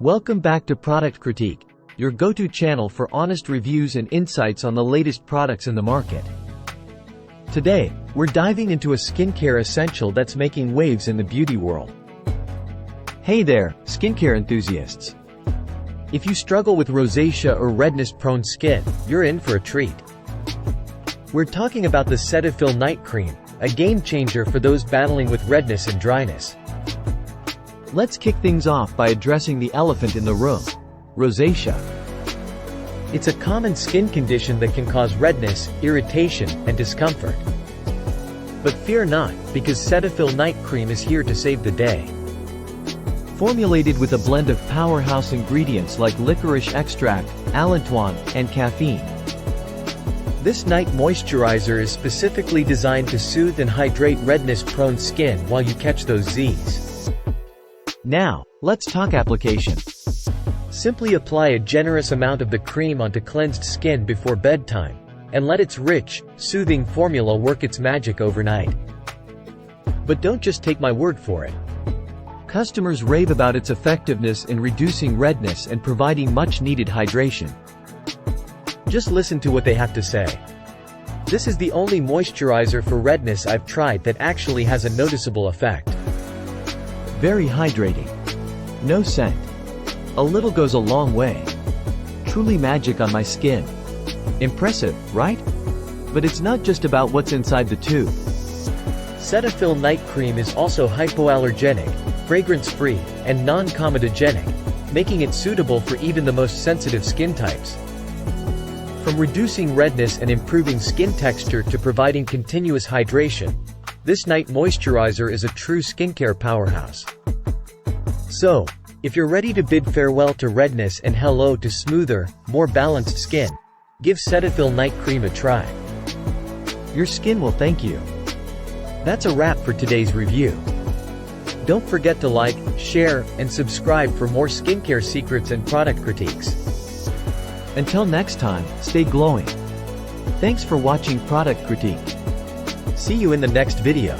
Welcome back to Product Critique, your go-to channel for honest reviews and insights on the latest products in the market. Today, we're diving into a skincare essential that's making waves in the beauty world. Hey there, skincare enthusiasts. If you struggle with rosacea or redness-prone skin, you're in for a treat. We're talking about the Cetaphil Night Cream, a game-changer for those battling with redness and dryness. Let's kick things off by addressing the elephant in the room: rosacea. It's a common skin condition that can cause redness, irritation, and discomfort. But fear not, because Cetaphil Night Cream is here to save the day. Formulated with a blend of powerhouse ingredients like licorice extract, allantoin, and caffeine, this night moisturizer is specifically designed to soothe and hydrate redness-prone skin while you catch those Z's. Now, let's talk application. Simply apply a generous amount of the cream onto cleansed skin before bedtime, and let its rich, soothing formula work its magic overnight. But don't just take my word for it. Customers rave about its effectiveness in reducing redness and providing much-needed hydration. Just listen to what they have to say. This is the only moisturizer for redness I've tried that actually has a noticeable effect. Very hydrating. No scent. A little goes a long way. Truly magic on my skin. Impressive, right? But it's not just about what's inside the tube. Cetaphil Night Cream is also hypoallergenic, fragrance-free, and non-comedogenic, making it suitable for even the most sensitive skin types. From reducing redness and improving skin texture to providing continuous hydration, this night moisturizer is a true skincare powerhouse. So, if you're ready to bid farewell to redness and hello to smoother, more balanced skin, give Cetaphil Night Cream a try. Your skin will thank you. That's a wrap for today's review. Don't forget to like, share, and subscribe for more skincare secrets and product critiques. Until next time, stay glowing. Thanks for watching Product Critique. See you in the next video.